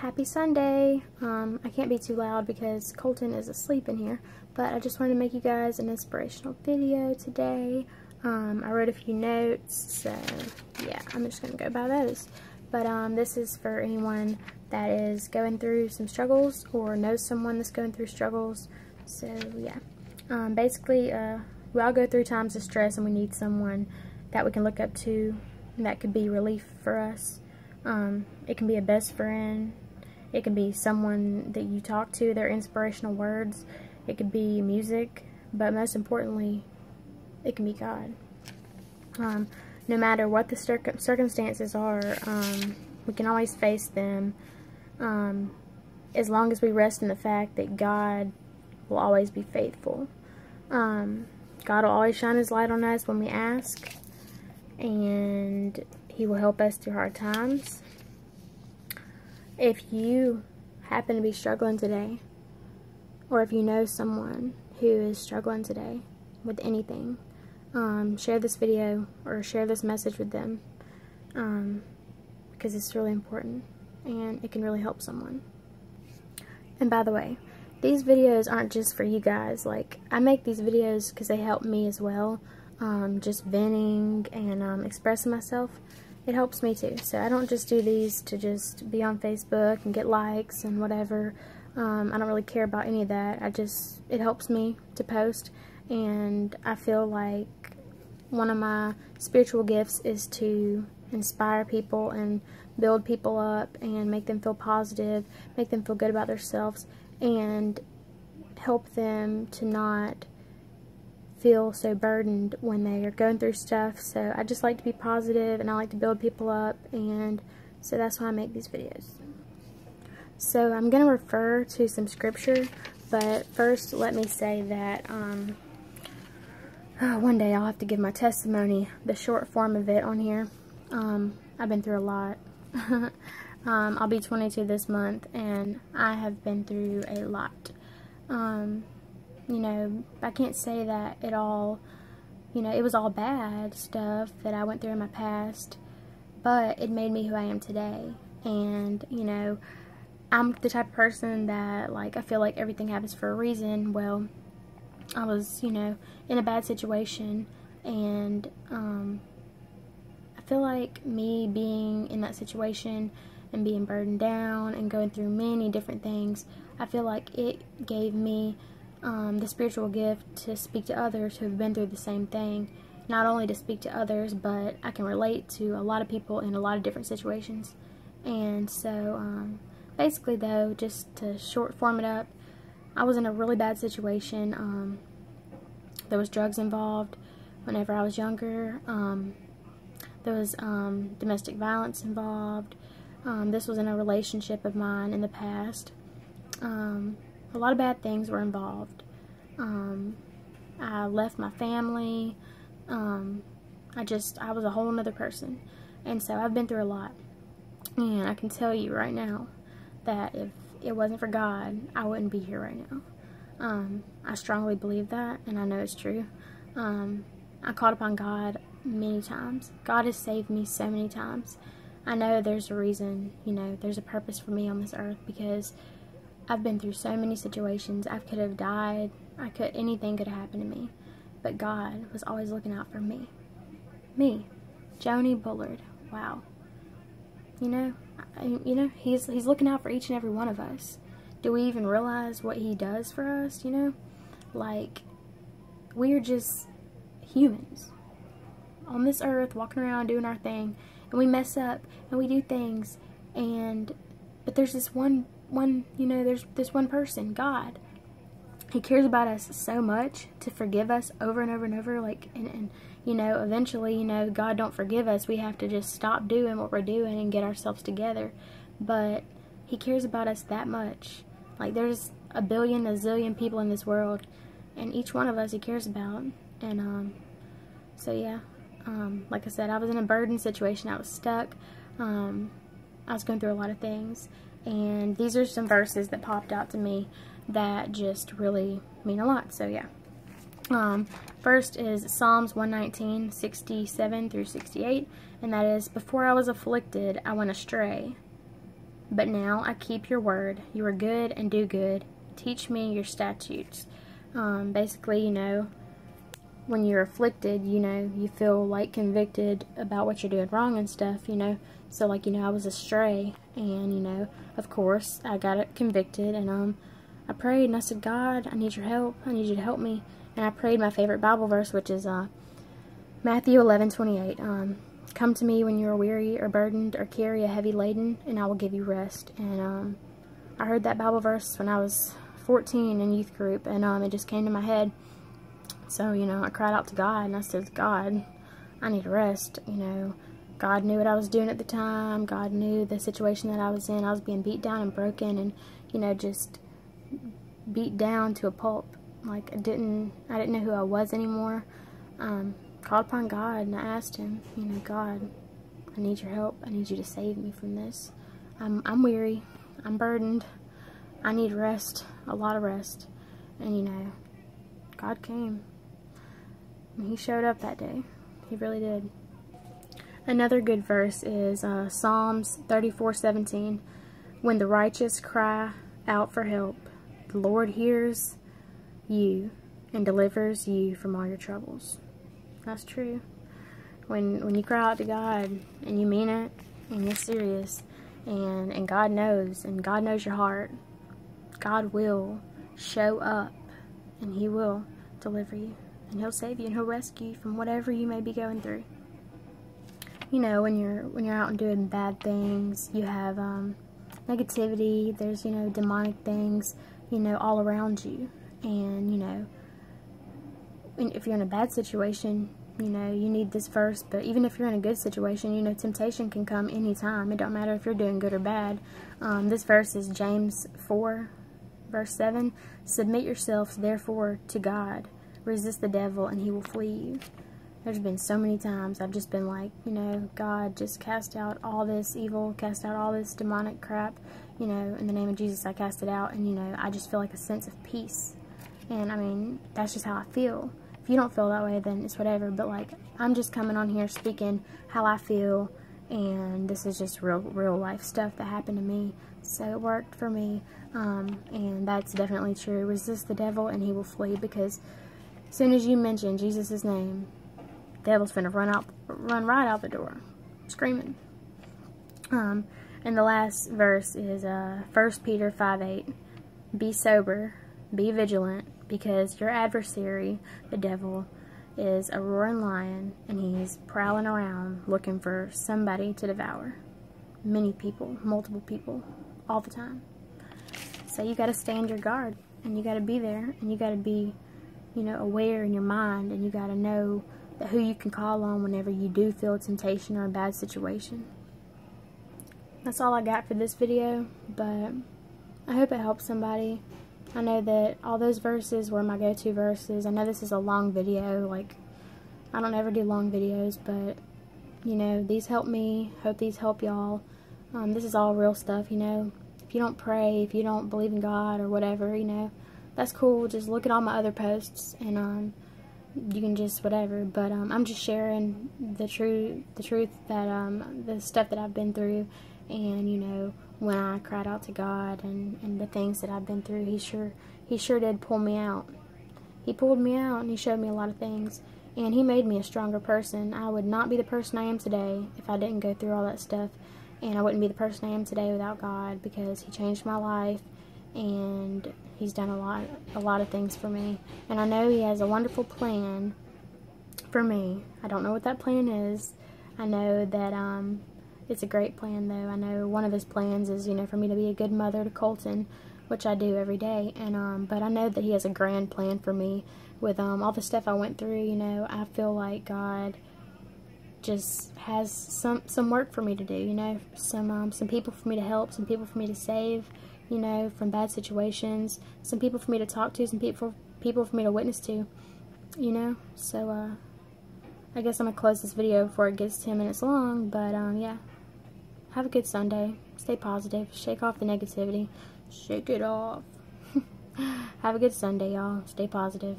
Happy Sunday. I can't be too loud because Colton is asleep in here, but I just wanted to make you guys an inspirational video today. I wrote a few notes, so yeah, I'm just going to go by those. But this is for anyone that is going through some struggles or knows someone that's going through struggles. So yeah, basically we all go through times of stress and we need someone that we can look up to and that could be relief for us. It can be a best friend. It can be someone that you talk to, their inspirational words. It could be music, but most importantly, it can be God. No matter what the circumstances are, we can always face them as long as we rest in the fact that God will always be faithful. God will always shine His light on us when we ask, and He will help us through hard times. If you happen to be struggling today, or if you know someone who is struggling today with anything, share this video or share this message with them, because it's really important and it can really help someone. And by the way, these videos aren't just for you guys. Like, I make these videos because they help me as well. Just venting and expressing myself, it helps me too. So I don't just do these to just be on Facebook and get likes and whatever. I don't really care about any of that. It helps me to post, and I feel like one of my spiritual gifts is to inspire people and build people up and make them feel positive, make them feel good about themselves, and help them to not feel so burdened when they are going through stuff. So I just like to be positive and I like to build people up, and so that's why I make these videos. So I'm going to refer to some scripture, but first let me say that one day I'll have to give my testimony, the short form of it on here. I've been through a lot. I'll be 22 this month, and I have been through a lot. You know, I can't say that it all, you know, it was all bad stuff that I went through in my past, but it made me who I am today. And, you know, I'm the type of person that, like, I feel like everything happens for a reason. Well, I was, you know, in a bad situation, and I feel like me being in that situation and being burdened down and going through many different things, I feel like it gave me the spiritual gift to speak to others who have been through the same thing. Not only to speak to others, but I can relate to a lot of people in a lot of different situations. And so basically though, just to short form it up, I was in a really bad situation. There was drugs involved whenever I was younger. There was domestic violence involved. This was in a relationship of mine in the past. A lot of bad things were involved. I left my family. I was a whole nother person. And so I've been through a lot. And I can tell you right now that if it wasn't for God, I wouldn't be here right now. I strongly believe that, and I know it's true. I called upon God many times. God has saved me so many times. I know there's a reason, you know, there's a purpose for me on this earth, because I've been through so many situations. I could have died. Anything could have happened to me. But God was always looking out for me. Me, Joni Bullard. Wow. You know, He's looking out for each and every one of us. Do we even realize what He does for us, you know? Like, we're just humans on this earth, walking around doing our thing, and we mess up, and we do things, but there's this one, you know, there's this one person, God. He cares about us so much to forgive us over and over and over, like, and you know, eventually, you know, God don't forgive us. We have to just stop doing what we're doing and get ourselves together. But He cares about us that much. Like, there's a billion, a zillion people in this world, and each one of us He cares about. And so yeah, like I said, I was in a burden situation. I was stuck. I was going through a lot of things, and these are some verses that popped out to me that just really mean a lot. So yeah, first is Psalms 119, 67 through 68, and that is, before I was afflicted, I went astray, But now I keep your word. You are good and do good. Teach me your statutes. Basically, you know, when you're afflicted, you know, you feel like convicted about what you're doing wrong and stuff, you know. So, like, you know, I was astray, and, you know, of course, I got it convicted, and, I prayed, and I said, God, I need your help. I need you to help me. And I prayed my favorite Bible verse, which is, Matthew 11:28. Come to me when you are weary or burdened or carry a heavy laden, and I will give you rest. And, I heard that Bible verse when I was 14 in youth group, and, it just came to my head. So, you know, I cried out to God, and I said, God, I need rest. You know, God knew what I was doing at the time. God knew the situation that I was in. I was being beat down and broken, and, you know, just beat down to a pulp. Like, I didn't know who I was anymore. Called upon God, and I asked him, you know, God, I need your help. I need you to save me from this. I'm weary. I'm burdened. I need rest, a lot of rest. And, you know, God came. And he showed up that day. He really did. Another good verse is Psalms 34:17. When the righteous cry out for help, the Lord hears you and delivers you from all your troubles. That's true. When you cry out to God and you mean it and you're serious, and God knows your heart, God will show up, and he will deliver you, and he'll save you, and he'll rescue you from whatever you may be going through. You know, when you're out and doing bad things, you have negativity. There's, you know, demonic things, you know, all around you. And, you know, if you're in a bad situation, you know, you need this verse. But even if you're in a good situation, you know, temptation can come anytime. It don't matter if you're doing good or bad. This verse is James 4, verse 7. Submit yourselves, therefore, to God. Resist the devil, and he will flee you. There's been so many times I've just been like, you know, God, just cast out all this evil, cast out all this demonic crap. You know, in the name of Jesus, I cast it out. And, you know, I just feel like a sense of peace. And, I mean, that's just how I feel. If you don't feel that way, then it's whatever. But, like, I'm just coming on here speaking how I feel. And this is just real life stuff that happened to me. So it worked for me. And that's definitely true. Resist the devil, and he will flee. Because as soon as you mention Jesus' name, the devil's finna run right out the door, screaming. And the last verse is 1 Peter 5:8. Be sober, be vigilant, because your adversary, the devil, is a roaring lion, and he's prowling around looking for somebody to devour. Many people, multiple people, all the time. So you gotta stand your guard, and you gotta be there, and you gotta be, you know, aware in your mind, and you gotta know that who you can call on whenever you do feel a temptation or a bad situation. That's all I got for this video, but I hope it helps somebody. I know that all those verses were my go-to verses. I know this is a long video, like, I don't ever do long videos, but, you know, these help me. Hope these help y'all. This is all real stuff, you know. If you don't pray, if you don't believe in God or whatever, you know, that's cool. Just look at all my other posts, and, you can just whatever, but I'm just sharing the truth that the stuff that I've been through, and, you know, when I cried out to God and the things that I've been through, he sure did pull me out. He pulled me out, and he showed me a lot of things, and he made me a stronger person. I would not be the person I am today if I didn't go through all that stuff, and I wouldn't be the person I am today without God, because he changed my life, and he's done a lot of things for me. And I know he has a wonderful plan for me. I don't know what that plan is. I know that it's a great plan, though. I know one of his plans is, you know, for me to be a good mother to Colton, which I do every day. And but I know that he has a grand plan for me with all the stuff I went through. You know, I feel like God just has some work for me to do. You know, some people for me to help, some people for me to save, you know, from bad situations, some people for me to talk to, some people for me to witness to, you know. So I guess I'm gonna close this video before it gets 10 minutes long, but yeah, have a good Sunday, stay positive, shake off the negativity, shake it off. Have a good Sunday, y'all, stay positive.